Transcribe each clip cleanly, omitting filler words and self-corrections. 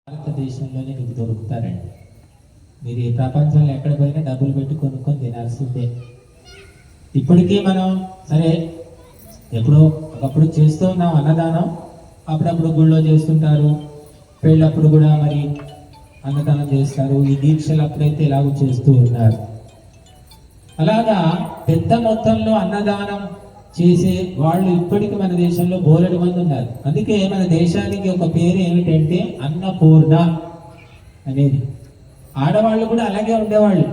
భారతదేశంలోనే మీకు దొరుకుతారండి. మీరు ఈ ప్రపంచంలో ఎక్కడ పోయినా డబ్బులు పెట్టి కొనుక్కొని తినాల్సిందే. ఇప్పటికీ మనం సరే ఎప్పుడో ఒకప్పుడు చేస్తూ ఉన్నాం అన్నదానం, అప్పుడప్పుడు గుళ్ళో చేస్తుంటారు, పెళ్ళప్పుడు కూడా మరి అన్నదానం చేస్తారు, ఈ దీక్షలు అప్పుడైతే ఇలాగ చేస్తూ ఉన్నారు. అలాగా పెద్ద మొత్తంలో అన్నదానం చేసే వాళ్ళు ఇప్పటికీ మన దేశంలో బోలెడు మంది ఉన్నారు. అందుకే మన దేశానికి ఒక పేరు ఏమిటంటే అన్నపూర్ణ అనేది. ఆడవాళ్ళు కూడా అలాగే ఉండేవాళ్ళు.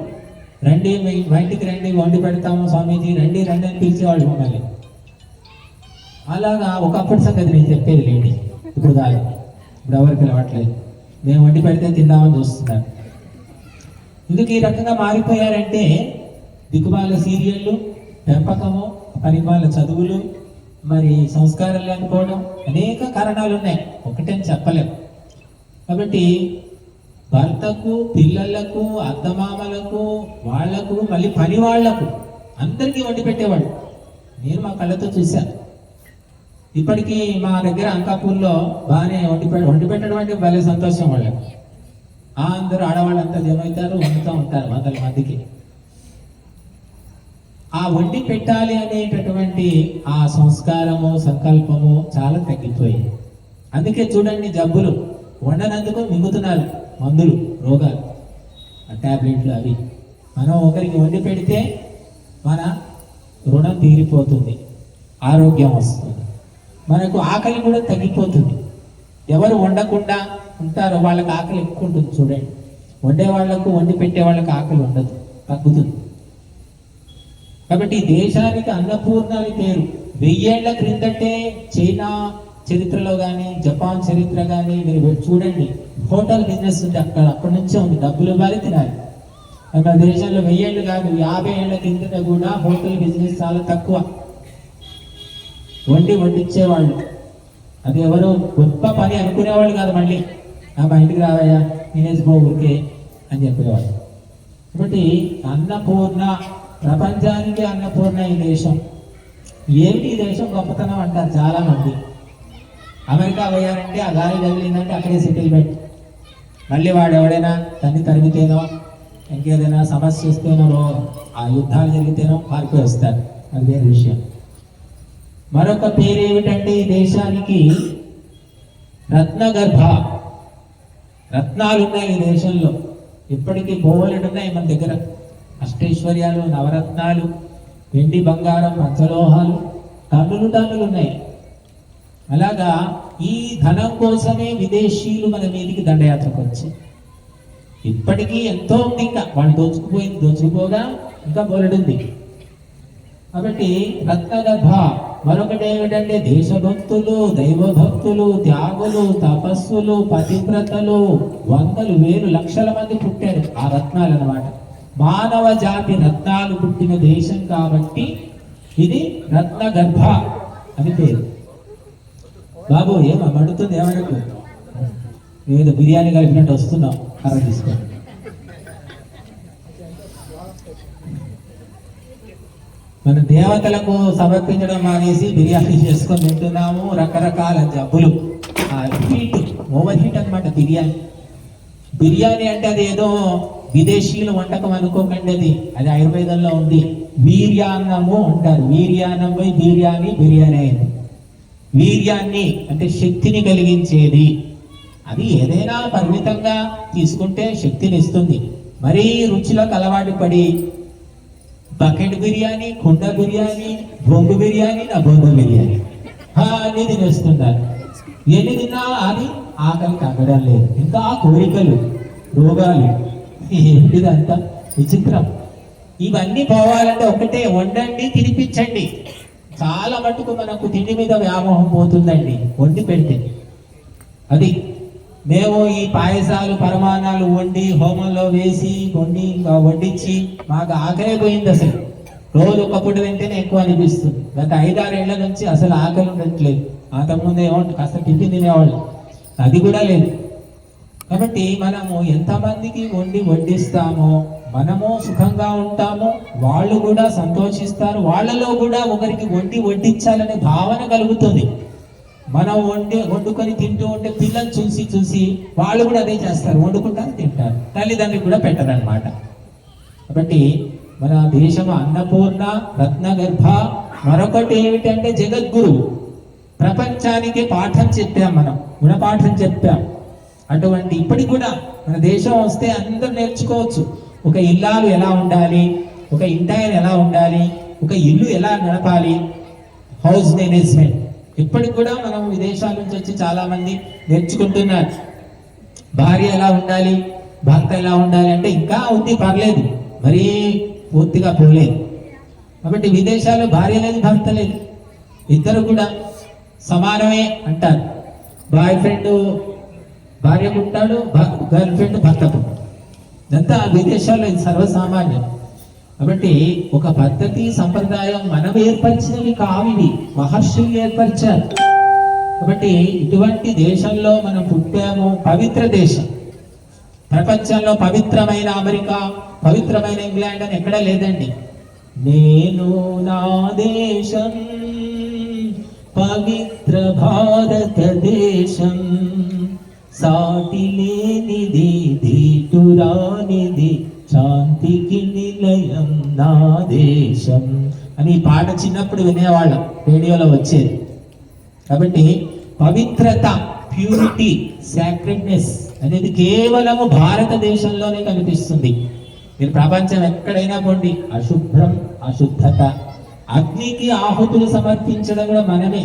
రండి మా ఇంటికి రండి, వండి పెడతాము స్వామీజీ, రండి రండి అని పిలిచేవాళ్ళు మమ్మల్ని. అలాగా ఒకప్పటి సంగతి నేను చెప్పేది లేండి, ఇప్పుడు కాదు, ఇప్పుడు ఎవరు పిలవట్లేదు. మేము వండి పెడితే తిందామని చూస్తున్నారు. ఎందుకు ఈ రకంగా మారిపోయారంటే దిక్కుమాల సీరియళ్ళు, పెంపకము, పనిమాల చదువులు, మరి సంస్కారం లేకపోవడం, అనేక కారణాలు ఉన్నాయి, ఒకటని చెప్పలేము. కాబట్టి భర్తకు, పిల్లలకు, అత్తమామలకు, వాళ్లకు, మళ్ళీ పని వాళ్లకు అందరికీ వండి పెట్టేవాళ్ళు. నేను మా కళ్ళతో చూశాను. ఇప్పటికీ మా దగ్గర అంకాపూర్లో బాగానే వండి పెట్టడం అంటే భలే సంతోషం వాళ్ళకి. అందరూ ఆడవాళ్ళంతా జమైతారు, వండుతూ ఉంటారు వందల మందికి. ఆ వండి పెట్టాలి అనేటటువంటి ఆ సంస్కారము, సంకల్పము చాలా తగ్గిపోయింది. అందుకే చూడండి, జబ్బులు వండనందుకు మింగుతున్నారు, మందులు, రోగాలు, టాబ్లెట్లు అవి. మనం ఒకరికి వండి పెడితే మన రుణం తీరిపోతుంది, ఆరోగ్యం వస్తుంది, మనకు ఆకలి కూడా తగ్గిపోతుంది. ఎవరు వండకుండా ఉంటారో వాళ్ళకి ఆకలి ఎక్కువ ఉంటుంది. చూడండి, వండే వాళ్లకు, వండి పెట్టే వాళ్ళకి ఆకలి ఉండదు, తగ్గుతుంది. కాబట్టి దేశానికి అన్నపూర్ణాని పేరు. 1000 ఏళ్ల క్రిందటే చైనా చరిత్రలో కానీ, జపాన్ చరిత్ర కానీ మీరు చూడండి, హోటల్ బిజినెస్ ఉంది అక్కడ, అప్పటి నుంచే ఉంది. డబ్బులు ఇవ్వాలి, తినాలి. మన దేశంలో 1000 ఏళ్ళు కాదు, 50 ఏళ్ల కిందట కూడా హోటల్ బిజినెస్ చాలా తక్కువ. వడ్డించేవాళ్ళు, అది ఎవరు గొప్ప పని అనుకునేవాళ్ళు కాదు. మళ్ళీ మా ఇంటికి రావయ్యా, తినేసిపో ఊరికే అని చెప్పేవాళ్ళు. కాబట్టి అన్నపూర్ణ, ప్రపంచానికి అన్నపూర్ణ ఈ దేశం. ఏమిటి ఈ దేశం గొప్పతనం అంటారు చాలా మంది. అమెరికా పోయారంటే ఆ గాలి తగిలిందంటే అక్కడే సెటిల్మెంట్. మళ్ళీ వాడు ఎవడైనా తన్ని తరిగితేనో, ఇంకేదైనా సమస్య వస్తేనో, ఆ యుద్ధాలు జరిగితేనో పారిపోయి వస్తారు, అది వేరే విషయం. మరొక పేరు ఏమిటంటే ఈ దేశానికి రత్నగర్భ. రత్నాలు ఉన్నాయి ఈ దేశంలో, ఇప్పటికీ బోలెడు ఉన్నాయి మన దగ్గర. అష్టైశ్వర్యాలు, నవరత్నాలు, వెండి బంగారం, పంచలోహాలు, టన్నులు ఉన్నాయి. అలాగా ఈ ధనం కోసమే విదేశీయులు మన మీదికి దండయాత్రకు వచ్చి ఇప్పటికీ ఎంతో ఉంది. ఇంకా వాళ్ళు దోచుకుపోగా ఇంకా బోలెడుంది. కాబట్టి రత్నగర్భ. మరొకటి ఏమిటంటే దేశభక్తులు, దైవభక్తులు, త్యాగులు, తపస్సులు, పతివ్రతలు, వందలు, వేలు, లక్షల మంది పుట్టారు ఆ రత్నాలు అన్నమాట. మానవ జాతి రత్నాలు పుట్టిన దేశం కాబట్టి ఇది రత్నగర్భ అని పేరు. బాబు ఏమో మడుతుంది, ఏమనకు, ఏదో బిర్యానీ కలిపినట్టు వస్తున్నాం, కర్ర తీసుకోండి. మన దేవతలకు సమర్పించడం మానేసి బిర్యానీ చేసుకొని తింటున్నాము. రకరకాల జబ్బులు, హీట్, ఓవర్ హీట్ అనమాట బిర్యానీ అంటే అది ఏదో విదేశీయుల వంటకం అనుకోకండి. అది ఆయుర్వేదంలో ఉంది. వీర్యాన్నము అంటారు. వీర్యాన్నం పోయి బిర్యానీ అయింది. వీర్యాన్ని అంటే శక్తిని కలిగించేది. అది ఏదైనా పరిమితంగా తీసుకుంటే శక్తిని ఇస్తుంది. మరీ రుచులకు అలవాటు పడి బకెట్ బిర్యానీ, కుండ బిర్యానీ, బొంగు బిర్యానీ, నా బొంగు బిర్యానీ అన్ని తినేస్తున్నారు. ఎన్ని తిన్నా అది ఆకలి తగ్గడం లేదు, ఇంకా కోరికలు, రోగాలు. ఏంటిదంతా విచిత్రం. ఇవన్నీ పోవాలంటే ఒకటే, వండండి, తినిపించండి. చాలా మటుకు మనకు తిండి మీద వ్యామోహం పోతుందండి వండి పెడితే. అది మేము ఈ పాయసాలు, పరమాణాలు వండి హోమంలో వేసి వడ్డించి మాకు ఆకలే పోయింది. అసలు రోజు ఒక పూట తింటేనే ఎక్కువ అనిపిస్తుంది. గత 5-6 ఏళ్ల నుంచి అసలు ఆకలి ఉండట్లేదు. అంతకుముందు ఏమో కాస్త టిఫిన్ తినేవాళ్ళు, అది కూడా లేదు. కాబట్టి మనము ఎంతమందికి వడ్డిస్తామో మనము సుఖంగా ఉంటాము, వాళ్ళు కూడా సంతోషిస్తారు. వాళ్ళలో కూడా ఒకరికి వడ్డించాలనే భావన కలుగుతుంది. మనం వండుకొని తింటూ ఉంటే పిల్లలు చూసి చూసి వాళ్ళు కూడా అదే చేస్తారు, వండుకుంటారు, తింటారు, తల్లిదండ్రులు కూడా పెట్టరన్నమాట. కాబట్టి మన దేశం అన్నపూర్ణ రత్నగర్భ. మరొకటి ఏమిటంటే జగద్గురు. ప్రపంచానికి పాఠం చెప్పాం, మనం గుణపాఠం చెప్పాం. అటువంటి ఇప్పటికి కూడా మన దేశం వస్తే అందరూ నేర్చుకోవచ్చు. ఒక ఇల్లాలు ఎలా ఉండాలి, ఒక ఇంటాయర్ ఎలా ఉండాలి, ఒక ఇల్లు ఎలా నడపాలి, హౌస్ మేనేజ్మెంట్. ఇప్పటికి కూడా మనం విదేశాల నుంచి వచ్చి చాలా మంది నేర్చుకుంటున్నారు. భార్య ఎలా ఉండాలి, భర్త ఎలా ఉండాలి అంటే ఇంకా ఉంది, పర్లేదు, మరీ పూర్తిగా పోలేదు. కాబట్టి విదేశాల్లో భార్య లేదు, భర్త లేదు, ఇద్దరు కూడా సమానమే అంటారు. బాయ్ ఫ్రెండ్ భార్యకు ఉంటాడు, గర్ల్ ఫ్రెండ్ భర్తకు. ఇదంతా విదేశాల్లో ఇది సర్వసామాన్యం. కాబట్టి ఒక పద్ధతి సంప్రదాయం మనం ఏర్పరిచినవి కావివి, మహర్షులు ఏర్పరిచారు. కాబట్టి ఇటువంటి దేశంలో మనం పుట్టాము, పవిత్ర దేశం. ప్రపంచంలో పవిత్రమైన అమెరికా, పవిత్రమైన ఇంగ్లాండ్ అని ఎక్కడా లేదండి. నేను నా దేశం పవిత్ర భారతదేశం, సాటి లేనిది దీటురానిది, శాంతికి నిలయం నా దేశం అని ఈ పాట చిన్నప్పుడు వినేవాళ్ళం, రేడియోలో వచ్చేది. కాబట్టి పవిత్రత, ప్యూరిటీ, సాక్రెడ్నెస్ అనేది కేవలము భారతదేశంలోనే కనిపిస్తుంది. మీరు ప్రపంచం ఎక్కడైనా పోండి, అశుభ్రం, అశుద్ధత. అగ్నికి ఆహుతులు సమర్పించడం కూడా మనమే.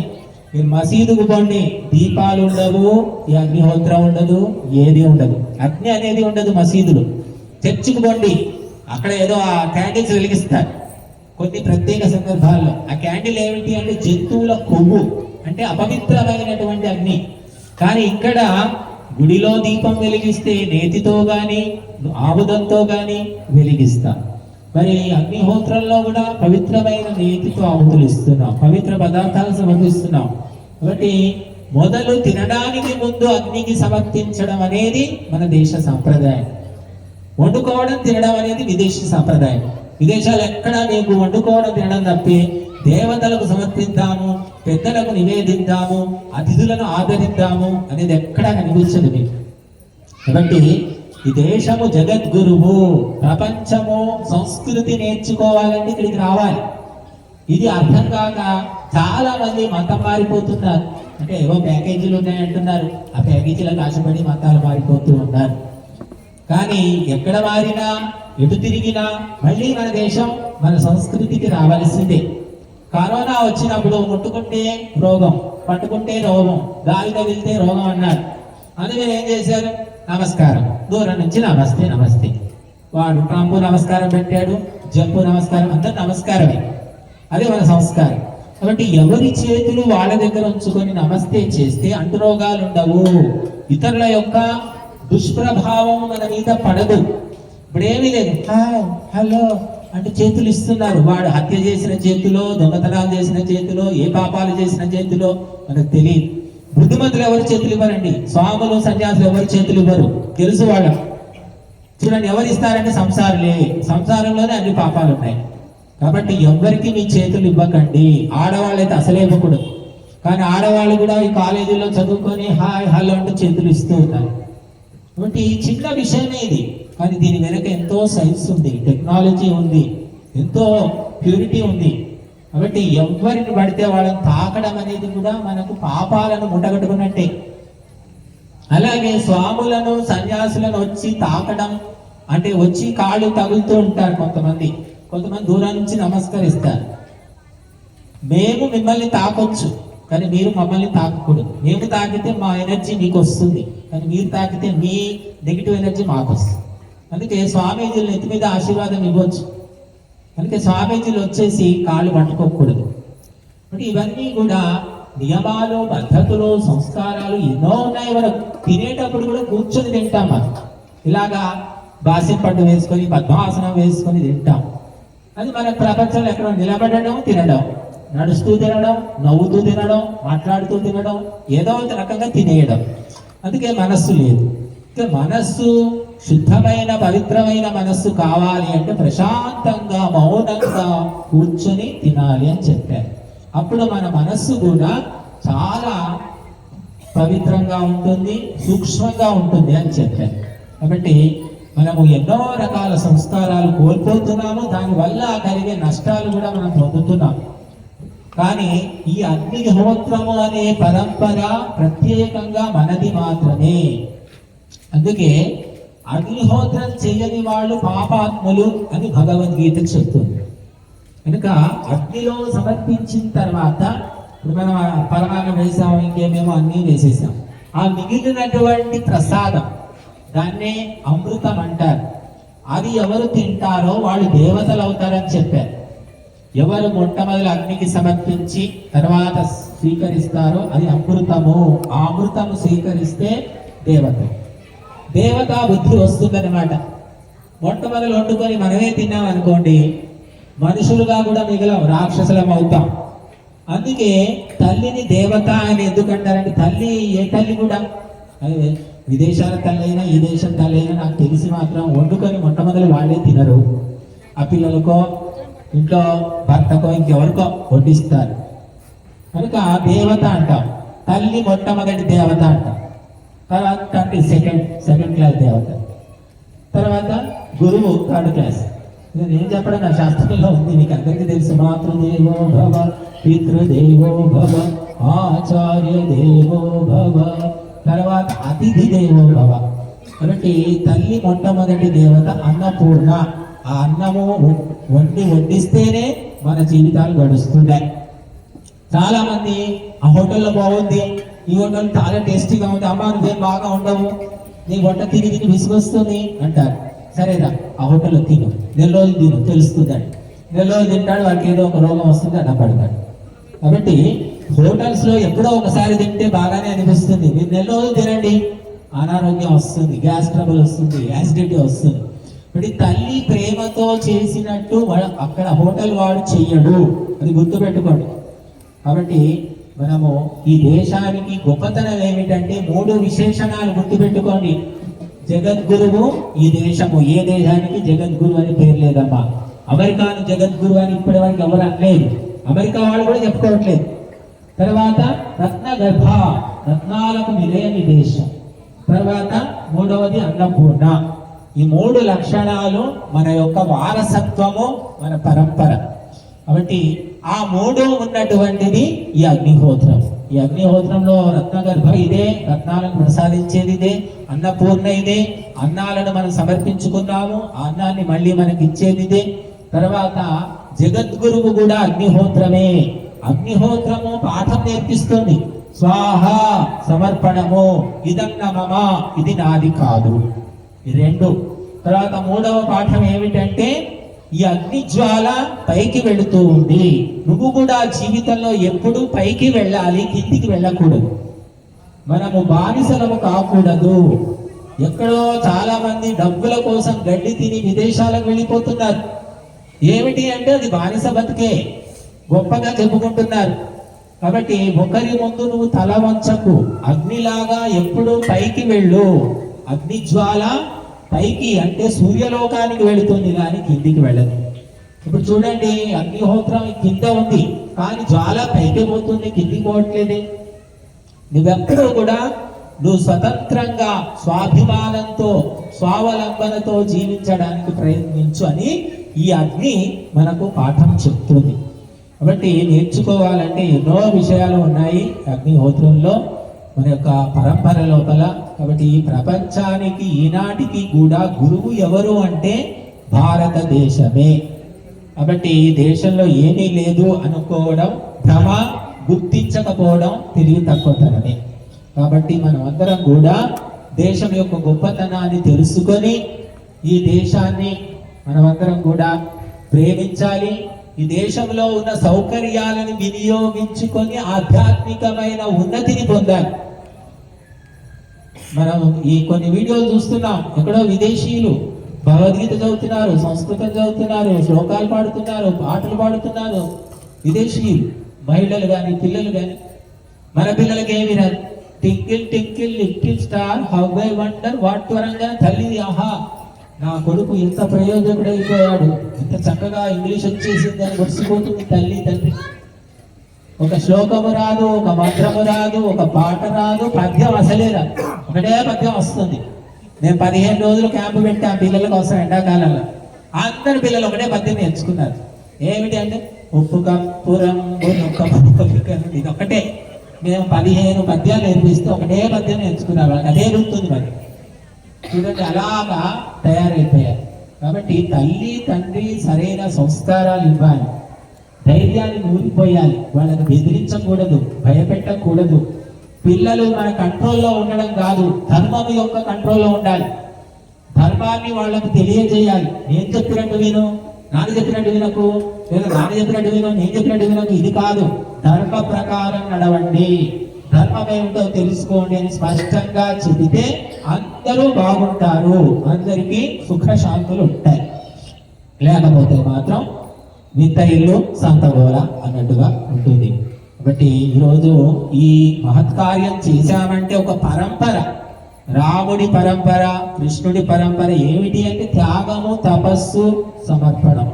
మీరు మసీదుకు పోండి, దీపాలు ఉండవు, ఈ అగ్నిహోత్రం ఉండదు, ఏది ఉండదు, అగ్ని అనేది ఉండదు మసీదులు. చర్చికి పోండి, అక్కడ ఏదో ఆ క్యాండిల్స్ వెలిగిస్తారు కొన్ని ప్రత్యేక సందర్భాల్లో. ఆ క్యాండిల్ ఏమిటి అంటే జంతువుల కొవ్వు, అంటే అపవిత్రమైనటువంటి అగ్ని. కానీ ఇక్కడ గుడిలో దీపం వెలిగిస్తే నేతితో గాని ఆముదంతో గాని వెలిగిస్తాం. మరి అగ్నిహోత్రంలో కూడా పవిత్రమైన నేతితో ఆహుతులు ఇస్తున్నాం, పవిత్ర పదార్థాలు సమర్పిస్తున్నాం. కాబట్టి మొదలు తినడానికి ముందు అగ్నికి సమర్పించడం అనేది మన దేశ సాంప్రదాయం. వండుకోవడం, తినడం అనేది విదేశీ సాంప్రదాయం. విదేశాలు ఎక్కడా మీకు వండుకోవడం, తినడం తప్పి దేవతలకు సమర్పిద్దాము, పెద్దలకు నివేదిద్దాము, అతిథులను ఆదరిద్దాము అనేది ఎక్కడా కనిపించదు మీకు. కాబట్టి ఈ దేశము జగద్గురువు. ప్రపంచము సంస్కృతి నేర్చుకోవాలంటే ఇక్కడికి రావాలి. ఇది అర్థం కాక చాలా మంది మతం మారిపోతున్నారు. అంటే ఏవో ప్యాకేజీలు ఉన్నాయంటున్నారు, ఆ ప్యాకేజీలకు ఆశపడి మతాలు మారిపోతూ ఉన్నారు. కానీ ఎక్కడ మారినా, ఎటు తిరిగినా మళ్ళీ మన దేశం, మన సంస్కృతికి రావాల్సిందే. కరోనా వచ్చినప్పుడు ముట్టుకుంటే రోగం, పట్టుకుంటే రోగం, గాలి తగిలితే రోగం అన్నారు. అందుకని ఏం చేశారు? నమస్కారం, దూరం నుంచి నమస్తే నమస్తే. వాడు ట్రంప్ నమస్కారం పెట్టాడు, జంపు నమస్కారం, అంతా నమస్కారమే. అదే మన సంస్కారం. కాబట్టి ఎవరి చేతులు వాళ్ళ దగ్గర ఉంచుకొని నమస్తే చేస్తే అంటురోగాలు ఉండవు, ఇతరుల యొక్క దుష్ప్రభావం మన మీద పడదు. ఇప్పుడేమీ లేదు, హాయ్ హలో అంటే చేతులు ఇస్తున్నారు. వాడు హత్య చేసిన చేతిలో, దొంగతనాలు చేసిన చేతిలో, ఏ పాపాలు చేసిన చేతిలో మనకు తెలియదు. బుద్ధిమంతులు ఎవరు చేతులు ఇవ్వరండి, స్వాములు సన్యాసులు ఎవరు చేతులు ఇవ్వరు, తెలుసు వాళ్ళకు. చూడండి, ఎవరు ఇస్తారంటే సంసారులే. సంసారంలోనే అన్ని పాపాలు ఉన్నాయి. కాబట్టి ఎవరికి మీ చేతులు ఇవ్వకండి. ఆడవాళ్ళైతే అసలే ఇవ్వకూడదు. కానీ ఆడవాళ్ళు కూడా ఈ కాలేజీలో చదువుకొని హాయ్ హలో అంటూ చేతులు ఇస్తూ ఉన్నారు. కాబట్టి చిన్న విషయమే ఇది, కానీ దీని వెనక ఎంతో సైన్స్ ఉంది, టెక్నాలజీ ఉంది, ఎంతో ప్యూరిటీ ఉంది. కాబట్టి ఎవరిని పడితే వాళ్ళని తాకడం అనేది కూడా మనకు పాపాలను ముట్టగట్టుకున్నట్టే. అలాగే స్వాములను సన్యాసులను వచ్చి తాకడం అంటే వచ్చి కాళ్ళు తగులుతూ ఉంటారు కొంతమంది దూరం నుంచి నమస్కరిస్తారు. మేము మిమ్మల్ని తాకొచ్చు, కానీ మీరు మమ్మల్ని తాకకూడదు. మేము తాకితే మా ఎనర్జీ మీకు వస్తుంది, కానీ మీరు తాకితే మీ నెగిటివ్ ఎనర్జీ మాకు వస్తుంది. అందుకే స్వామీజీలు నెత్తి మీద ఆశీర్వాదం ఇవ్వచ్చు, అందుకే స్వామీజీలు వచ్చేసి కాళ్ళు పట్టుకోకూడదు. అంటే ఇవన్నీ కూడా నియమాలు, పద్ధతులు, సంస్కారాలు ఎన్నో ఉన్నాయి. మనం తినేటప్పుడు కూడా కూర్చొని తింటాం. మనం ఇలాగా బాస్యం పట్టు వేసుకొని పద్మాసనం వేసుకొని తింటాం. అది మన ప్రపంచంలో ఎక్కడ నిలబడడం, తినడం, నడుస్తూ తినడం, నవ్వుతూ తినడం, మాట్లాడుతూ తినడం, ఏదో ఒక రకంగా తినేయడం. అందుకే మనస్సు లేదు. మనస్సు శుద్ధమైన పవిత్రమైన మనస్సు కావాలి అంటే ప్రశాంతంగా మౌనంగా కూర్చొని తినాలి అని చెప్పారు. అప్పుడు మన మనస్సు కూడా చాలా పవిత్రంగా ఉంటుంది, సూక్ష్మంగా ఉంటుంది అని చెప్పారు. కాబట్టి మనము ఎన్నో రకాల సంస్కారాలు కోల్పోతున్నాము, దానివల్ల కలిగే నష్టాలు కూడా మనం పొందుతున్నాం. కానీ ఈ అగ్నిహోత్రము అనే పరంపర ప్రత్యేకంగా మనది మాత్రమే. అందుకే అగ్నిహోత్రం చేయని వాళ్ళు పాపాత్ములు అని భగవద్గీత చెప్తుంది. కనుక అగ్నిలో సమర్పించిన తర్వాత ఇప్పుడు మనం పరమాన్నం వేసాము, ఇంకేమేమో అన్నీ వేసేసాం. ఆ మిగిలినటువంటి ప్రసాదం, దాన్నే అమృతం అంటారు. అది ఎవరు తింటారో వాళ్ళు దేవతలు అవుతారని చెప్పారు. ఎవరు మొట్టమొదటి అగ్నికి సమర్పించి తర్వాత స్వీకరిస్తారో అది అమృతము. ఆ అమృతము స్వీకరిస్తే దేవతా బుద్ధి వస్తుందన్నమాట. మొట్టమొదలు వండుకొని మనమే తిన్నాం అనుకోండి, మనుషులుగా కూడా మిగలం, రాక్షసులం అవుతాం. అందుకే తల్లిని దేవత అని ఎందుకంటారంటే, తల్లి ఏ తల్లి కూడా, అదే విదేశాల తల్లి అయినా ఈ దేశం తల్లి అయినా నాకు తెలిసి మాత్రం వండుకొని మొట్టమొదలు వాళ్ళే తినరు. ఆ పిల్లలకో ఇంట్లో భర్తకో ఇంకెవరికో వడ్డిస్తారు. కనుక దేవత అంటాం. తల్లి మొట్టమొదటి దేవత అంటాం. తర్వాత తండ్రి సెకండ్ క్లాస్ దేవత. తర్వాత గురువు థర్డ్ క్లాస్. ఇది నేను చెప్పడం నా శాస్త్రంలో ఉంది, మీకు అందరికీ తెలుసు. మాతృదేవో భవ, పితృదేవో భవ, ఆచార్య దేవో భవ, తర్వాత అతిథి దేవో భవ. కాబట్టి తల్లి మొట్టమొదటి దేవత అన్నపూర్ణ. ఆ అన్నము వడ్డిస్తేనే మన జీవితాలు గడుస్తున్నాయి. చాలా మంది ఆ హోటల్లో బాగుంది, ఈ హోటల్ చాలా టేస్టీగా ఉంది, అమ్మా నువ్వేం బాగా ఉండవు, నీ వంట తిని విసుగొస్తుంది అంటారు. సరేదా, ఆ హోటల్లో తిను, నెల రోజులు తిను, తెలుస్తుందండి. నెల రోజులు తింటాడు, వాడికి ఏదో ఒక రోగం వస్తుంది, అడ్డపడతాడు. కాబట్టి హోటల్స్ లో ఎప్పుడో ఒకసారి తింటే బాగానే అనిపిస్తుంది. మీరు నెల రోజులు తినండి, అనారోగ్యం వస్తుంది, గ్యాస్ ట్రబుల్ వస్తుంది, యాసిడిటీ వస్తుంది. ఇప్పుడు తల్లి ప్రేమతో చేసినట్టు అక్కడ హోటల్ వాడు చెయ్యడు, అది గుర్తుపెట్టుకోండి. కాబట్టి మనము ఈ దేశానికి గొప్పతనం ఏమిటంటే 3 విశేషణాలు గుర్తుపెట్టుకోండి. జగద్గురువు ఈ దేశము. ఏ దేశానికి జగద్గురు అని పేరు లేదమ్మా. అమెరికాను జగద్గురు అని ఇప్పటి వరకు ఎవరు అనలేదు, అమెరికా వాళ్ళు కూడా చెప్పుకోవట్లేదు. తర్వాత రత్నగర్భ, రత్నాలకు నిలయని దేశం. తర్వాత 3వది అన్నపూర్ణ. ఈ 3 లక్షణాలు మన యొక్క వారసత్వము, మన పరంపర. కాబట్టి ఆ 3 ఉన్నటువంటిది ఈ అగ్నిహోత్రం. ఈ అగ్నిహోత్రంలో రత్నగర్భ ఇదే, రత్నాలను ప్రసాదించేది ఇదే, అన్నపూర్ణ ఇదే, అన్నాలను మనం సమర్పించుకున్నాము, ఆ అన్నాన్ని మళ్ళీ మనకి ఇచ్చేది ఇదే. తర్వాత జగద్గురువు కూడా అగ్నిహోత్రమే. అగ్నిహోత్రము పాఠం నేర్పిస్తుంది. స్వాహ సమర్పణము, ఇదన్న మమ, ఇది నాది కాదు. ఈ 2. తర్వాత 3వ పాఠం ఏమిటంటే, ఈ అగ్ని జ్వాల పైకి వెళుతూ ఉంది. నువ్వు కూడా జీవితంలో ఎప్పుడు పైకి వెళ్ళాలి, కిందికి వెళ్ళకూడదు. మనము బానిసలము కాకూడదు. ఎక్కడో చాలా మంది డబ్బుల కోసం గడ్డి తిని విదేశాలకు వెళ్ళిపోతున్నారు. ఏమిటి అంటే అది బానిస బతికే, గొప్పగా చెప్పుకుంటున్నారు. కాబట్టి ఒకరి ముందు నువ్వు తల వంచకు, అగ్నిలాగా ఎప్పుడు పైకి వెళ్ళు. అగ్ని జ్వాల పైకి అంటే సూర్యలోకానికి వెళుతుంది కానీ కిందికి వెళ్ళదు. ఇప్పుడు చూడండి, అగ్నిహోత్రం కింద ఉంది కానీ జ్వాల పైకి పోతుంది, కిందికి పోవట్లేదే. నువ్వెప్పుడూ కూడా నువ్వు స్వతంత్రంగా స్వాభిమానంతో స్వావలంబనతో జీవించడానికి ప్రయత్నించు అని ఈ అగ్ని మనకు పాఠం చెప్తుంది. కాబట్టి నేర్చుకోవాలంటే ఎన్నో విషయాలు ఉన్నాయి అగ్నిహోత్రంలో, మన యొక్క పరంపర లోపల. కాబట్టి ఈ ప్రపంచానికి ఈనాటికి కూడా గురువు ఎవరు అంటే భారతదేశమే. కాబట్టి ఈ దేశంలో ఏమీ లేదు అనుకోవడం భ్రమ, గుర్తించకపోవడం తెలివి తక్కువతనమే. కాబట్టి మనం అందరం కూడా దేశం యొక్క గొప్పతనాన్ని తెలుసుకొని ఈ దేశాన్ని మనమందరం కూడా ప్రేమించాలి. ఈ దేశంలో ఉన్న సౌకర్యాలను వినియోగించుకొని ఆధ్యాత్మికమైన ఉన్నతిని పొందాలి. మనం ఈ కొన్ని వీడియోలు చూస్తున్నాం, ఎక్కడో విదేశీయులు భగవద్గీత చదువుతున్నారు, సంస్కృతం చదువుతున్నారు, శ్లోకాలు పాడుతున్నారు, పాటలు పాడుతున్నారు. విదేశీయులు మహిళలు కానీ పిల్లలు కానీ. మన పిల్లలకి ఏమి రాదు. Twinkle twinkle little star how I wonder what త్వరంగా తల్లి, ఆహా నా కొడుకు ఎంత ప్రయోజకుడైపోయాడు, ఎంత చక్కగా ఇంగ్లీష్ వచ్చేసిందని వడిసిపోతుంది తల్లి తండ్రి. ఒక శ్లోకము రాదు, ఒక మంత్రము రాదు, ఒక పాట రాదు, పద్యం అసలే రాదు. ఒకటే పద్యం వస్తుంది. నేను 15 రోజులు క్యాంపు పెట్టి ఆ పిల్లల కోసం ఎండాకాలంలో అందరు పిల్లలు ఒకటే పద్యం నేర్చుకున్నారు. ఏమిటి అంటే ఉప్పు కప్పురం ఇది ఒకటే. మేము 15 పద్యాలు నేర్పిస్తే ఒకటే పద్యం నేర్చుకున్నారు. వాళ్ళకి అదే గుర్తుంది. మరి చూడండి, అలాగా తయారైపోయారు. కాబట్టి తల్లి తండ్రి సరైన సంస్కారాలు ఇవ్వాలి, ధైర్యాన్ని నూరిపోయాలి, వాళ్ళని బెదిరించకూడదు, భయపెట్టకూడదు. పిల్లలు మన కంట్రోల్లో ఉండడం కాదు, ధర్మం యొక్క కంట్రోల్లో ఉండాలి. ధర్మాన్ని వాళ్ళకు తెలియజేయాలి. నేను చెప్పినట్టు విను, నాన్న చెప్పినట్టు వినకు, లేదా నాన్న చెప్పినట్టు విను, నేను చెప్పినట్టు వినకు, ఇది కాదు. ధర్మ ప్రకారం నడవండి, ధర్మం ఏమిటో తెలుసుకోండి అని స్పష్టంగా చెబితే అందరూ బాగుంటారు, అందరికీ సుఖశాంతులు ఉంటాయి. లేకపోతే మాత్రం వింత ఇల్లు సంతగోల అన్నట్టుగా ఉంటుంది. కాబట్టి ఈరోజు ఈ మహత్కార్యం చేశామంటే ఒక పరంపర, రాముడి పరంపర, కృష్ణుడి పరంపర ఏమిటి అంటే త్యాగము, తపస్సు, సమర్పణం.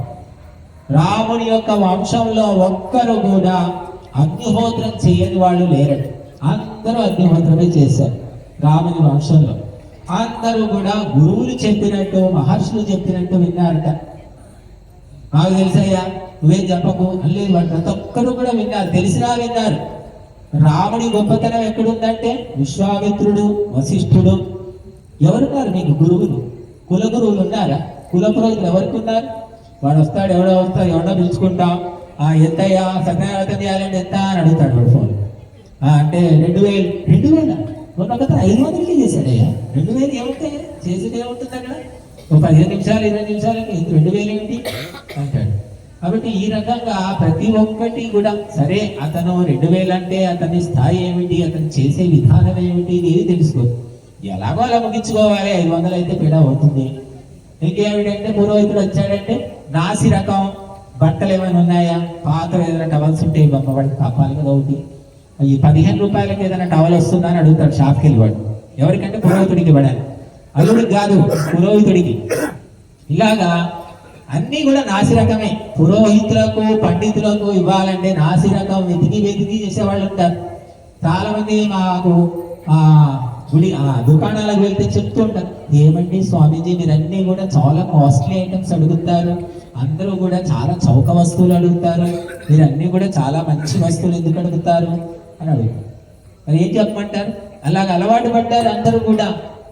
రాముడి యొక్క వంశంలో ఒక్కరు కూడా అగ్నిహోత్రం చేయని వాళ్ళు లేరట. అందరూ అగ్నిహోత్రమే చేశారు రాముని వంశంలో. అందరూ కూడా గురువులు చెప్పినట్టు, మహర్షులు చెప్పినట్టు విన్నారట. నాకు తెలుసయ్యా, నువ్వేం చెప్పకు అనలేదు వాళ్ళు. ప్రతి ఒక్కరు కూడా విన్నారు, తెలిసినా విన్నారు. రాముడి గొప్పతనం ఎక్కడుందంటే విశ్వామిత్రుడు, వశిష్ఠుడు. ఎవరున్నారు మీకు గురువులు? కుల గురువులు ఉన్నారా? కుల పురోహితులు ఎవరికి ఉన్నారు? వాడు వస్తాడు, ఎవడో వస్తాడు, ఎవడో పిలుచుకుంటాం. ఎంతయ్యా సత్యనారాయణ చేయాలంటే ఎంత అని అడుగుతాడు వాడు ఫోన్. అంటే 2000. 2000 మొన్న 500కి చేశాడయ్యా. 2000 ఏముంటాయి? చేసేది ఏముంటుంది అక్కడ? ఒక 15 నిమిషాలు 20 నిమిషాలకి 2000 ఏంటి అంటాడు. కాబట్టి ఈ రకంగా ప్రతి ఒక్కటి కూడా సరే, అతను 2000 అంటే అతని స్థాయి ఏమిటి, అతను చేసే విధానం ఏమిటి, ఇది తెలుసుకో. ఎలాగో అలా ముగించుకోవాలి. 500 అయితే పీడ అవుతుంది. ఇంకేమిటంటే పురోహితుడు వచ్చాడంటే నాసి రకం బట్టలు ఏమైనా ఉన్నాయా, పాత ఏదైనా టవల్స్ ఉంటే వాడికి కాపాలి కదా ఒకటి. ఈ 15 రూపాయలకి ఏదైనా టవల్ వస్తుందా అని అడుగుతాడు షాప్కి వెళ్ళి వాడు. ఎవరికంటే పురోహితుడికి ఇవ్వడానికి, అల్లుడికి కాదు, పురోహితుడికి. ఇలాగా అన్నీ కూడా నాసి రకమే. పురోహితులకు, పండితులకు ఇవ్వాలంటే నాసి రకం వెతికి వెతికి చేసేవాళ్ళు ఉంటారు. చాలా మంది మాకు గుడి దుకాణాలకు వెళ్తే చెప్తుంటారు, ఏమండి స్వామీజీ మీరన్నీ కూడా చాలా కాస్ట్లీ ఐటమ్స్ అడుగుతారు, అందరూ కూడా చాలా చౌక వస్తువులు అడుగుతారు, మీరన్నీ కూడా చాలా మంచి వస్తువులు ఎందుకు అడుగుతారు అని అడుగుతారు. మరి ఏం చెప్పమంటారు? అలాగ అలవాటు పడ్డారు అందరూ కూడా.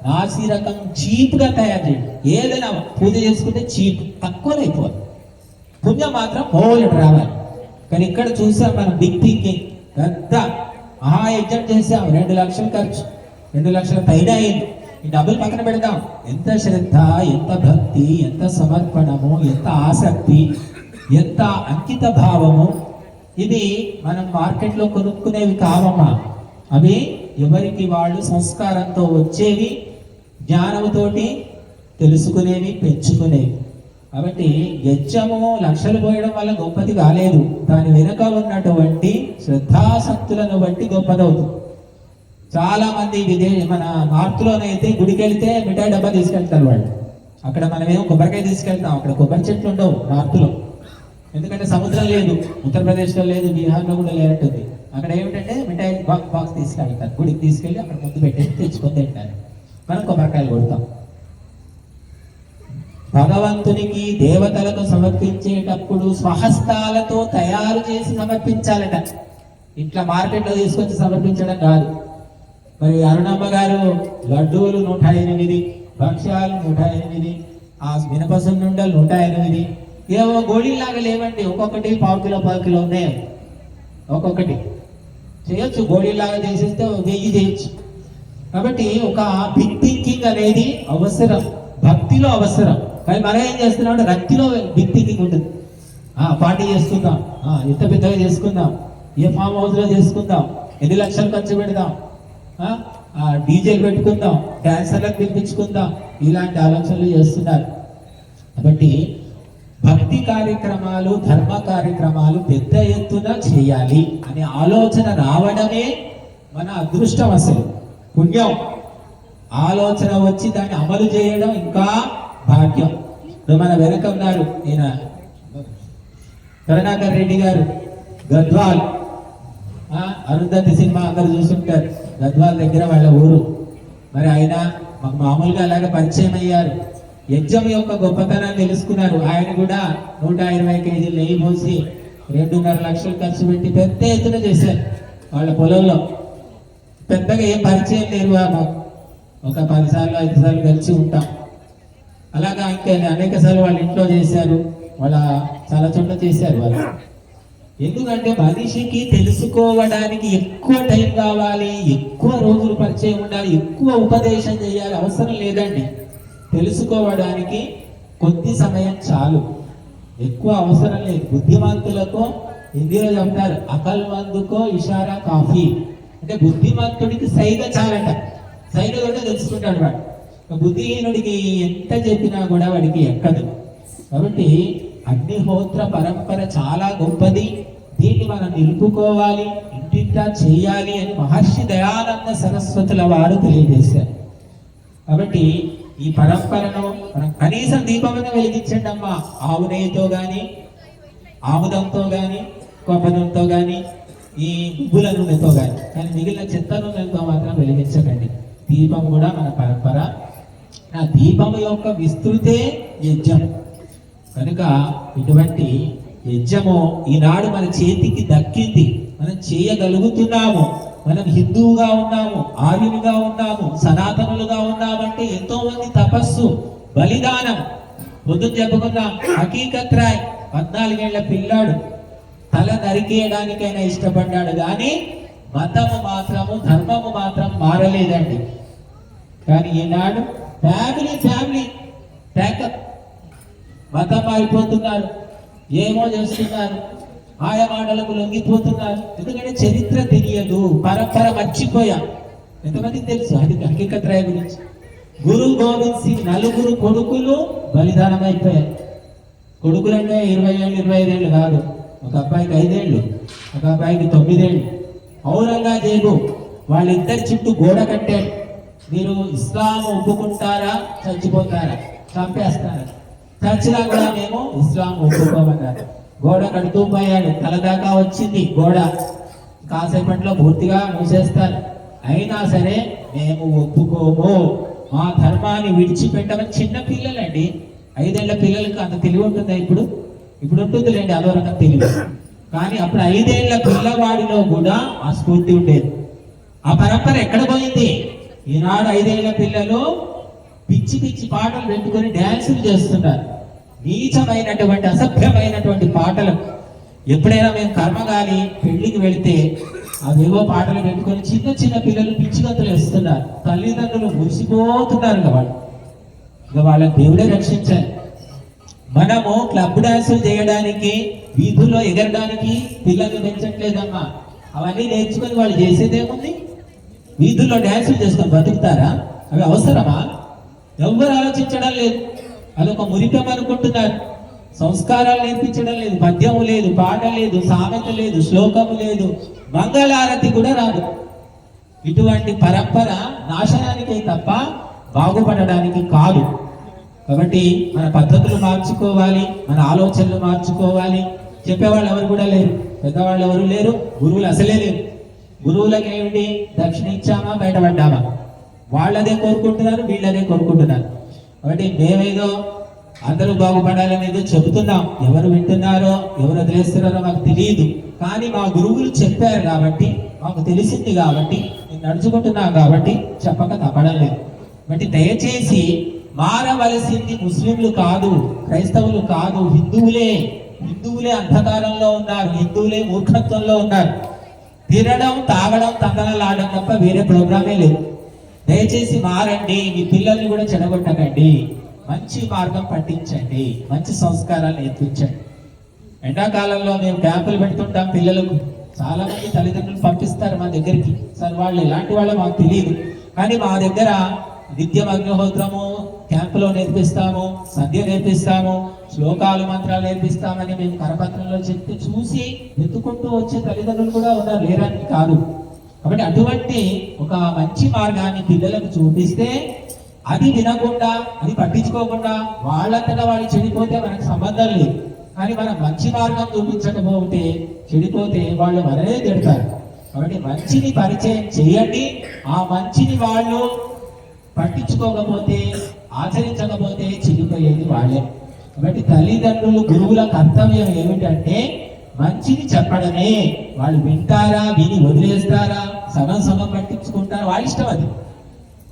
నాసి రకం చీప్ గా తయారు చేయండి. ఏదైనా పూజ చేసుకుంటే చీప్, తక్కువలో అయిపోవాలి. పుణ్యం మాత్రం హోల్డ్ రావాలి. కానీ ఇక్కడ చూసాం మనం బిగ్ థింకింగ్. పెద్ద మహాయజ్ఞం చేసాం, 2 లక్షలు ఖర్చు, 2 లక్షల పైన అయింది. ఈ డబ్బులు పక్కన పెడదాం. ఎంత శ్రద్ధ, ఎంత భక్తి, ఎంత సమర్పణము, ఎంత ఆసక్తి, ఎంత అంకిత భావము. ఇది మనం మార్కెట్లో కొనుక్కునేవి కావమ్మా. అవి ఎవరికి వాళ్ళు సంస్కారంతో వచ్చేవి, జ్ఞానముతోటి తెలుసుకునేవి, పెంచుకునేవి. కాబట్టి యజ్ఞము లక్షలు పోయడం వల్ల గొప్పది కాలేదు, దాని వెనుక ఉన్నటువంటి శ్రద్ధాసక్తులను బట్టి గొప్పదవుతుంది. చాలా మంది మన నార్త్లోనైతే గుడికి వెళ్తే మిఠాయి డబ్బా తీసుకెళ్తారు వాళ్ళు. అక్కడ మనమేమో కొబ్బరికాయ తీసుకెళ్తాం, అక్కడ కొబ్బరి చెట్లు ఉండవు నార్త్లో. ఎందుకంటే సముద్రం లేదు, ఉత్తరప్రదేశ్లో లేదు, బీహార్లో కూడా లేనట్టుంది. అక్కడ ఏమిటంటే మిఠాయి బాక్స్ తీసుకెళ్తారు, గుడికి తీసుకెళ్ళి అక్కడ ముందు పెట్టేసి తెచ్చుకొని తింటారు. మనం కొబ్బరికాయలు కొడతాం. భగవంతునికి, దేవతలకు సమర్పించేటప్పుడు స్వహస్తాలతో తయారు చేసి సమర్పించాలట. ఇట్లా మార్కెట్లో తీసుకొచ్చి సమర్పించడం కాదు. మరి అరుణమ్మ గారు లడ్డూలు 108, భక్ష్యాలు 108, ఆ మినపసున్నుండలు 108, ఏవో గోళీలాగా లేవండి, ఒక్కొక్కటి 1/4 కిలో 10 కిలో ఉన్నాయి. ఒక్కొక్కటి చేయొచ్చు, గోళీలాగా చేసేస్తే 1000 చేయొచ్చు. కాబట్టి ఒక బిగ్ థింకింగ్ అనేది అవసరం, భక్తిలో అవసరం. కానీ మనం ఏం చేస్తున్నాం అంటే రక్తిలో బిగ్ థింకింగ్ ఉంటుంది. పార్టీ చేసుకుందాం, ఎంత పెద్దగా చేసుకుందాం, ఏ ఫామ్ హౌస్ లో చేసుకుందాం, ఎన్ని లక్షలు ఖర్చు పెడదాం, డీజేలు పెట్టుకుందాం, డాన్సర్లకు పిలిపించుకుందాం, ఇలాంటి ఆలోచనలు చేస్తున్నారు. కాబట్టి భక్తి కార్యక్రమాలు, ధర్మ కార్యక్రమాలు పెద్ద ఎత్తున చేయాలి అనే ఆలోచన రావడమే మన అదృష్టం, అసలు పుణ్యం. ఆలోచన వచ్చి దాన్ని అమలు చేయడం ఇంకా భాగ్యం. మన వెనక ఉన్నారు ఈయన కరుణాకర్ రెడ్డి గారు, గద్వాల్ అరుంధతి సినిమా అందరు చూసుంటారు, గద్వాల దగ్గర వాళ్ళ ఊరు. మరి ఆయన మాకు మామూలుగా అలాగే పరిచయం అయ్యారు. యజ్ఞం యొక్క గొప్పతనాన్ని తెలుసుకున్నారు. ఆయన కూడా 120 కేజీలు నెయ్యి పోసి 2.5 లక్షలు ఖర్చు పెట్టి పెద్ద ఎత్తున చేశారు వాళ్ళ పొలంలో. పెద్దగా ఏం పరిచయం లేరు మాకు, ఒక 10 సార్లు 5 సార్లు కలిసి ఉంటాం. అలాగా ఇంకా అనేక సార్లు వాళ్ళ ఇంట్లో చేశారు, వాళ్ళ చాలా చోట్ల చేశారు వాళ్ళు. ఎందుకంటే మనిషికి తెలుసుకోవడానికి ఎక్కువ టైం కావాలి, ఎక్కువ రోజులు పరిచయం ఉండాలి, ఎక్కువ ఉపదేశం చేయాలి అవసరం లేదండి. తెలుసుకోవడానికి కొద్ది సమయం చాలు, ఎక్కువ అవసరం లేదు. బుద్ధిమంతులకు హిందీలో చెప్తారు, అకల్ మందుకో ఇషారా కాఫీ. అంటే బుద్ధిమంతుడికి సైగ చాలట, సైగ కూడా తెలుసుకుంటాడు వాడు. బుద్ధిహీనుడికి ఎంత చెప్పినా కూడా వాడికి ఎక్కదు. కాబట్టి అగ్నిహోత్ర పరంపర చాలా గొప్పది, దీన్ని మనం నిలుపుకోవాలి, ఇంటింటా చేయాలి అని మహర్షి దయానంద సరస్వతుల వారు తెలియజేశారు. కాబట్టి ఈ పరంపరను మనం కనీసం దీపమైన వెలిగించండి అమ్మా, ఆవు నెయ్యితో కానీ, ఆముదంతో కానీ, కొబ్బరితో కానీ, ఈ గుగ్గుల నూనెతో కానీ మిగిలిన చెత్త నూనెతో మాత్రం వెలిగించకండి. దీపం కూడా మన పరంపర. ఆ దీపం యొక్క విస్తృతే యజ్ఞం. కనుక ఇటువంటి యజ్ఞము ఈనాడు మన చేతికి దక్కింది, మనం చేయగలుగుతున్నాము. మనం హిందువుగా ఉన్నాము, ఆర్యులుగా ఉన్నాము, సనాతనులుగా ఉన్నామంటే ఎంతో మంది తపస్సు, బలిదానం. పొద్దున చెప్పుకున్నాం, హకీకత్ రాయ్ 14 ఏళ్ల పిల్లాడు తల నరికేయడానికైనా ఇష్టపడ్డాడు, కానీ మతము మాత్రము, ధర్మము మాత్రం మారలేదండి. కానీ ఈనాడు ఫ్యామిలీ ప్యాకప్, మతం మారిపోతున్నారు, ఏమో చేస్తున్నారు, ఆయా మాటలకు లొంగిపోతున్నారు. ఎందుకంటే చరిత్ర తెలియదు, పరంపర మర్చిపోయా. ఎంతమందికి తెలుసు అది హకీకత్ రాయ్ గురించి? గురు గోవింద్ సింగ్ 4 కొడుకులు బలిదానం అయిపోయారు. కొడుకులు అంటే 20 ఏళ్ళు 25 ఏళ్ళు కాదు, ఒక అబ్బాయికి 5 ఏళ్ళు, ఒక అబ్బాయికి 9 ఏళ్ళు. ఔరంగజేబు వాళ్ళిద్దరి చుట్టూ గోడ కట్టాడు, మీరు ఇస్లాం ఒప్పుకుంటారా చచ్చిపోతారా, చంపేస్తారా. చర్చిలా కూడా మేము ఇస్లాం ఒప్పుకోమన్నారు. గోడ కడుతూ పోయాడు, తల దాకా వచ్చింది గోడ, కాసేపట్లో పూర్తిగా మూసేస్తారు. అయినా సరే మేము ఒప్పుకోము, మా ధర్మాన్ని విడిచిపెట్టమని. చిన్న పిల్లలండి, 5 ఏళ్ల పిల్లలకి అంత తెలివి ఉంటుందా? ఇప్పుడు ఉంటుందిలేండి అదో రకం తెలివి. కానీ అప్పుడు 5 ఏళ్ల పిల్లవాడిలో కూడా ఆ స్ఫూర్తి ఉండేది. ఆ పరంపర ఎక్కడ పోయింది? ఈనాడు 5 ఏళ్ల పిల్లలు పిచ్చి పాటలు పెట్టుకొని డ్యాన్సులు చేస్తున్నారు, నీచమైనటువంటి అసభ్యమైనటువంటి పాటలు. ఎప్పుడైనా మేము కర్మగాలి పెళ్లికి వెళితే అవేవో పాటలు పెట్టుకొని చిన్న పిల్లలు పిచ్చిగంతులు వేస్తున్నారు, తల్లిదండ్రులు మురిసిపోతున్నారు. వాళ్ళని దేవుడే రక్షించాలి. మనము క్లబ్ డాన్సులు చేయడానికి, వీధుల్లో ఎగరడానికి పిల్లల్ని పెంచట్లేదమ్మా. అవన్నీ నేర్చుకొని వాళ్ళు చేసేదేముంది? వీధుల్లో డ్యాన్సులు చేసుకొని బతుకుతారా? అవి అవసరమా? ఎవరు ఆలోచించడం లేదు. అదొక మురికం అనుకుంటున్నారు. సంస్కారాలు నేర్పించడం లేదు, పద్యము లేదు, పాట లేదు, సామెత లేదు, శ్లోకము లేదు, మంగళారతి కూడా రాదు. ఇటువంటి పరంపర నాశనానికే తప్ప బాగుపడడానికి కాదు. కాబట్టి మన పద్ధతులు మార్చుకోవాలి, మన ఆలోచనలు మార్చుకోవాలి. చెప్పేవాళ్ళు ఎవరు కూడా లేరు, పెద్దవాళ్ళు ఎవరు లేరు, గురువులు అసలే లేరు. గురువులకి ఏమిటి? దక్షిణ ఇచ్చామా, బయటపడ్డామా, వాళ్ళదే కోరుకుంటున్నారు, వీళ్ళదే కోరుకుంటున్నారు. కాబట్టి మేమేదో అందరూ బాగుపడాలనేది చెబుతున్నాం. ఎవరు వింటున్నారో ఎవరు వదిలేస్తున్నారో మాకు తెలియదు. కానీ మా గురువులు చెప్పారు కాబట్టి, మాకు తెలిసింది కాబట్టి, నేను నడుచుకుంటున్నాం కాబట్టి చెప్పక తప్పడం లేదు. కాబట్టి దయచేసి మారవలసింది ముస్లింలు కాదు, క్రైస్తవులు కాదు, హిందువులే అంధకారంలో ఉన్నారు, హిందువులే మూర్ఖత్వంలో ఉన్నారు. తినడం, తాగడం, తందనలాడడం తప్ప వేరే ప్రోగ్రామే లేదు. దయచేసి మారండి, మీ పిల్లల్ని కూడా చెడగొట్టకండి, మంచి మార్గం పట్టించండి, మంచి సంస్కారాలు నేర్పించండి. ఎండాకాలంలో మేము క్యాంపులు పెడుతుంటాం పిల్లలకు. చాలా మంది తల్లిదండ్రులు పంపిస్తారు మా దగ్గరికి. సార్ వాళ్ళు ఎలాంటి వాళ్ళో మాకు తెలియదు, కానీ మా దగ్గర నిత్యం అగ్నిహోత్రము క్యాంపులో నేర్పిస్తాము, సద్య నేర్పిస్తాము, శ్లోకాలు మంత్రాలు నేర్పిస్తామని మేము కరపత్రంలో చెప్తే చూసి వెతుకుంటూ వచ్చే తల్లిదండ్రులు కూడా ఉన్నారు, లేరని కాదు. కాబట్టి అటువంటి ఒక మంచి మార్గాన్ని పిల్లలకు చూపిస్తే, అది వినకుండా, అది పట్టించుకోకుండా వాళ్ళంతటా వాళ్ళు చెడిపోతే మనకు సంబంధం లేదు. కానీ మనం మంచి మార్గం చూపించకపోతే, చెడిపోతే వాళ్ళు మననే తిడతారు. కాబట్టి మంచిని పరిచయం చేయండి. ఆ మంచిని వాళ్ళు పట్టించుకోకపోతే, ఆచరించకపోతే చిరిగిపోయేది వాళ్ళే. కాబట్టి తల్లిదండ్రులు, గురువుల కర్తవ్యం ఏమిటంటే మంచిని చెప్పడమే. వాళ్ళు వింటారా, విని వదిలేస్తారా, సగం సగం పట్టించుకుంటారా, వాళ్ళ ఇష్టం అది.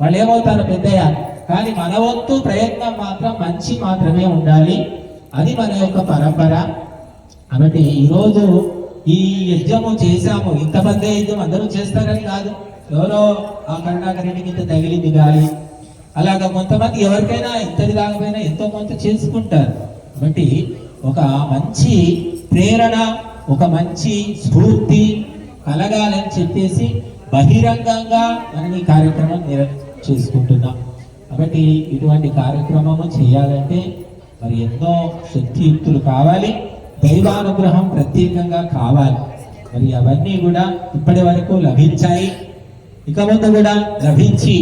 వాళ్ళు ఏమవుతారో పెద్దయ్య. కానీ మన వంతు ప్రయత్నం మాత్రం మంచి మాత్రమే ఉండాలి. అది మన యొక్క పరంపర. కాబట్టి ఈరోజు ఈ యజ్ఞము చేశాము. ఇంత పెద్ద యజ్ఞం అందరూ చేస్తారని కాదు. ఎవరో ఆ కరుణాకరెడ్డికి ఇంత తగిలింది గాలి, అలాగా కొంతమంది ఎవరికైనా ఇంతది కాకపోయినా ఎంతో కొంత చేసుకుంటారు. కాబట్టి ఒక మంచి ప్రేరణ, ఒక మంచి స్ఫూర్తి కలగాలని చెప్పేసి బహిరంగంగా మనం ఈ కార్యక్రమం చేసుకుంటున్నాం. కాబట్టి ఇటువంటి కార్యక్రమము చేయాలంటే మరి ఎన్నో శక్తియుక్తులు కావాలి, దైవానుగ్రహం ప్రత్యేకంగా కావాలి. మరి అవన్నీ కూడా ఇప్పటి వరకు లభించాయి, ఇక ముందు కూడా లభించి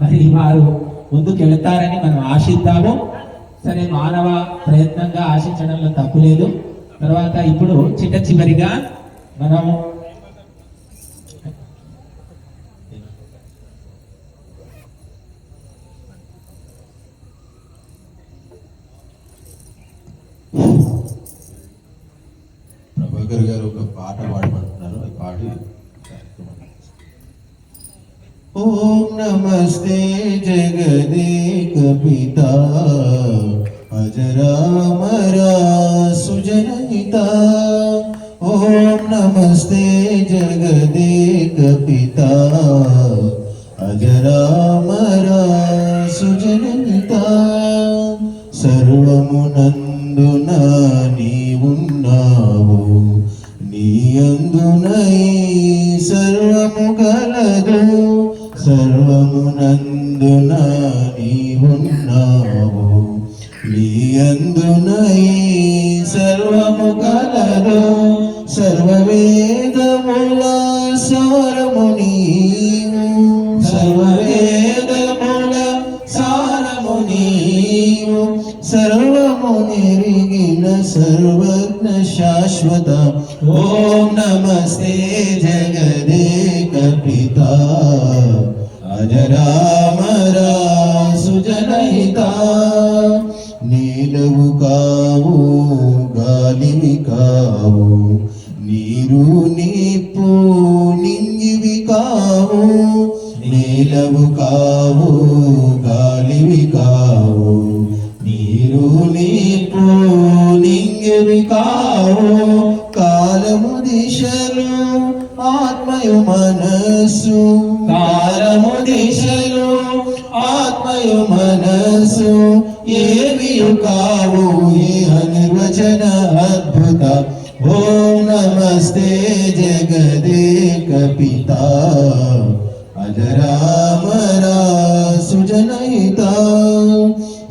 మరి వారు ముందుకు వెళతారని మనం ఆశిద్దాము. సరే, మానవ ప్రయత్నంగా ఆశించడంలో తప్పు లేదు. తర్వాత ఇప్పుడు చివరిగా మనం ప్రభాకర్ గారు ఒక పాట పాడమంటున్నారు, అది పాడి ఓం నమస్తే జగదేక పితా అజరామరా సుజనహితా. ఓం నమస్తే జగదేక పితా అజరామరా సుజనహితా. సర్వమునందున నీవున్నావు, నీయందున సర్వము గలదు. సర్వమునందున నీవున్నావు, నీయందున సర్వము గలదు. సర్వవేదముల సారము నీవు, సర్వవేదముల సారము నీవు. సర్వము నెరిగిన సర్వజ్ఞ శాశ్వత. ఓం నమస్తే జగదేక పితా అజరామరా సుజనహితా. నీలవు కావు, గాలివి కావు, నీరు నిప్పు నింగివి కావు. నీలవు కావు, గాలివి కావు, నీరు నిప్పు నింగివి కావు. కాలము దిశలు ఆత్మయు మనస్సు, కాలము దిశలు ఆత్మయు మనస్సు. ఏవియు కావు ఏ నిర్వచన అద్భుత. ఓం నమస్తే జగదేక పితా అజరామరా సుజనహితా.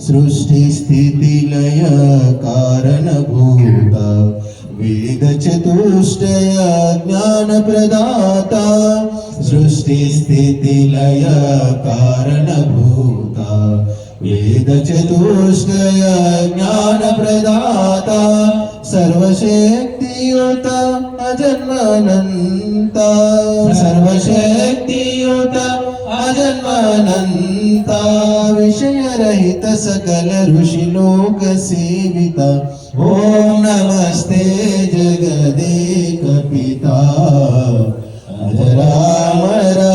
సృష్టి స్థితి లయ కారణభూత, వేద చతుష్టయ జ్ఞాన ప్రదాత. సృష్టి స్థితి లయ కారణభూత, వేద చతుష్టయ జ్ఞాన ప్రదాత. సర్వశక్తియుత అజన్మనంత, సర్వశక్తియుత అజన్మనంత. విషయరహిత సకల ఋషిలోక సేవిత. ఓం నమస్తే జగదేక పితా అజరామరా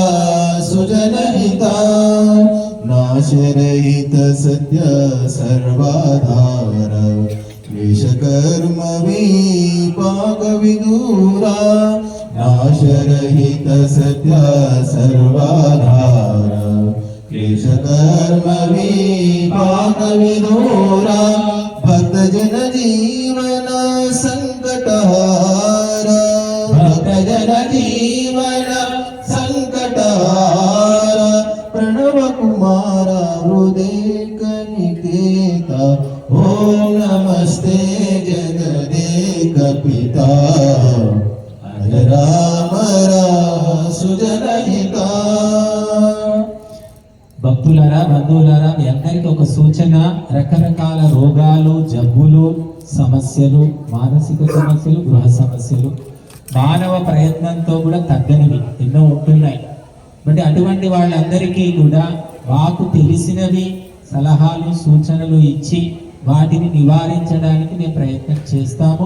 సుజనహితా. నాశరహిత సత్య సర్వాధార, క్లేశకర్మ విపాక విదూరా. నాశరహిత సత్య సర్వాధార, క్లేశకర్మ విపాక విదూరా. భక్తజన జీవన సంకటహార, భక్తజన జీవన సంకటహార. ప్రణవ కుమార హృదయ నికేత. ఓం నమస్తే జగదేక పితా అజరామరా సుజనహితా. భక్తులారా, బంధువులారా, మీ అందరికీ ఒక సూచన. రకరకాల రోగాలు, జబ్బులు, సమస్యలు, మానసిక సమస్యలు, గృహ సమస్యలు, మానవ ప్రయత్నంతో కూడా తగ్గనివి ఎన్నో ఉంటున్నాయి. బట్ అటువంటి వాళ్ళందరికీ కూడా మాకు తెలిసినవి సలహాలు సూచనలు ఇచ్చి వాటిని నివారించడానికి మేము ప్రయత్నం చేస్తాము.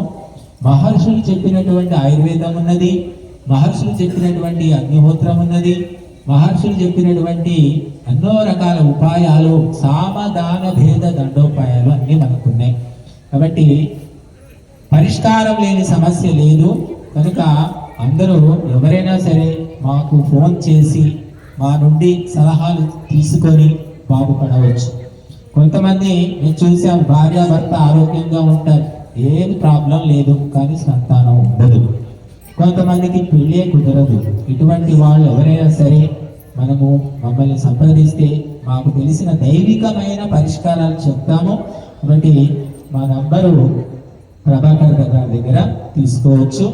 మహర్షులు చెప్పినటువంటి ఆయుర్వేదం ఉన్నది, మహర్షులు చెప్పినటువంటి అగ్నిహోత్రం ఉన్నది, మహర్షులు చెప్పినటువంటి ఎన్నో రకాల ఉపాయాలు, సామదాన భేద దండోపాయాలు అన్నీ మనకున్నాయి. కాబట్టి పరిష్కారం లేని సమస్య లేదు. కనుక అందరూ ఎవరైనా సరే మాకు ఫోన్ చేసి మా నుండి సలహాలు తీసుకొని బాగుపడవచ్చు. కొంతమంది నేను చూసాం, భార్యాభర్త ఆరోగ్యంగా ఉంటారు, ఏది ప్రాబ్లం లేదు, కానీ సంతానం ఉండదు. కొంతమందికి పెళ్ళే కుదరదు. ఇటువంటి వాళ్ళు ఎవరైనా సరే మమ్మల్ని సంప్రదిస్తే మాకు తెలిసిన దైవికమైన పరిష్కారాలు చెప్తాము. కాబట్టి మా నంబరు ప్రభాకర్ గారి దగ్గర తీసుకోవచ్చు.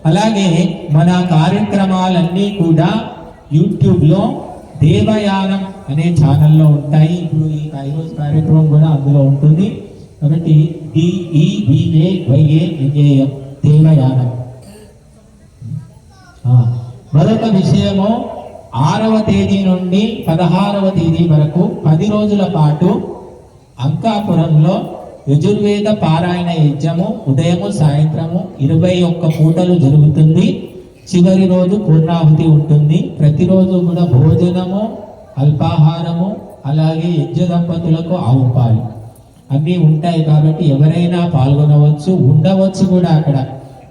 అలాగే మన కార్యక్రమాలన్నీ కూడా యూట్యూబ్లో దేవయానం అనే ఛానల్లో ఉంటాయి. ఇప్పుడు ఈరోజు కార్యక్రమం కూడా అందులో ఉంటుంది. కాబట్టి DEVAYANAM దేవయానం. మరొక విషయము, 6వ తేదీ నుండి 16వ తేదీ వరకు 10 రోజుల పాటు అంకాపురంలో యజుర్వేద పారాయణ యజ్ఞము ఉదయము సాయంత్రము 21 పూటలు జరుగుతుంది. చివరి రోజు పూర్ణాహుతి ఉంటుంది. ప్రతిరోజు కూడా భోజనము, అల్పాహారము, అలాగే యజ్ఞ దంపతులకు ఆవు పాలు అన్నీ ఉంటాయి. కాబట్టి ఎవరైనా పాల్గొనవచ్చు, ఉండవచ్చు కూడా. అక్కడ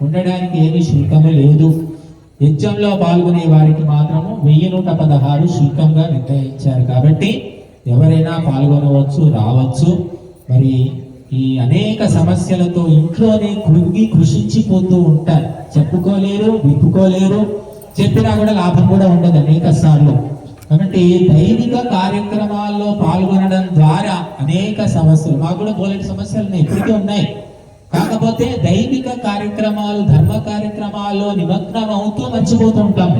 ఉండడానికి ఏమీ శుల్కము లేదు. యజ్ఞంలో పాల్గొనే వారికి మాత్రము 1116 శుల్కంగా నిర్ణయించారు. కాబట్టి ఎవరైనా పాల్గొనవచ్చు, రావచ్చు. మరి ఈ అనేక సమస్యలతో ఇంట్లోనే కృషించిపోతూ ఉంటారు. చెప్పుకోలేరు, విప్పుకోలేరు, చెప్పినా కూడా లాభం కూడా ఉండదు అనేక సార్లు. కాబట్టి దైవిక కార్యక్రమాల్లో పాల్గొనడం ద్వారా అనేక సమస్యలు, మాకు కూడా బోలెడు సమస్యలు ఇప్పటికీ ఉన్నాయి. కాకపోతే దైవిక కార్యక్రమాలు, ధర్మ కార్యక్రమాల్లో నిమగ్నం అవుతూ మర్చిపోతూ ఉంటాం.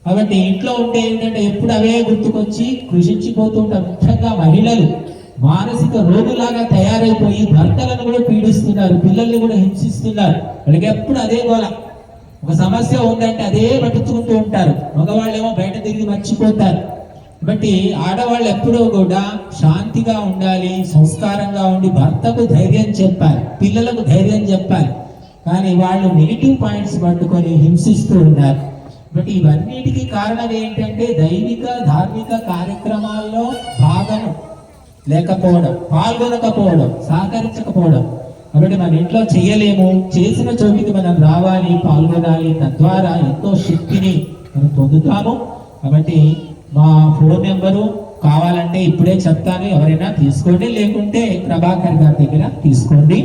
కాబట్టి ఇంట్లో ఉంటే ఏంటంటే ఎప్పుడు అవే గుర్తుకొచ్చి కృషించిపోతూ ఉంటాం. ముఖ్యంగా మహిళలు మానసిక రోగులాగా తయారైపోయి భర్తలను కూడా పీడిస్తున్నారు, పిల్లల్ని కూడా హింసిస్తున్నారు. వాళ్ళకి ఎప్పుడు అదే గోల. ఒక సమస్య ఉందంటే అదే పట్టించుకుంటూ ఉంటారు. మగవాళ్ళేమో బయట తిరిగి మర్చిపోతారు. కాబట్టి ఆడవాళ్ళు ఎప్పుడూ కూడా శాంతిగా ఉండాలి, సంస్కారంగా ఉండి భర్తకు ధైర్యం చెప్పాలి, పిల్లలకు ధైర్యం చెప్పాలి. కానీ వాళ్ళు నెగిటివ్ పాయింట్స్ పట్టుకొని హింసిస్తూ ఉన్నారు. బట్ ఇవన్నిటికీ కారణం ఏంటంటే దైవిక ధార్మిక కార్యక్రమాల్లో భాగం లేకపోవడం, పాల్గొనకపోవడం, సహకరించకపోవడం. కాబట్టి మన ఇంట్లో చేయలేము, చేసిన చోటికి మనం రావాలి, పాల్గొనాలి. తద్వారా ఎంతో శక్తిని మనం పొందుతాము. కాబట్టి మా ఫోన్ నెంబరు కావాలంటే ఇప్పుడే చెప్తాను, ఎవరైనా తీసుకోండి, లేకుంటే ప్రభాకర్ గారి దగ్గర తీసుకోండి.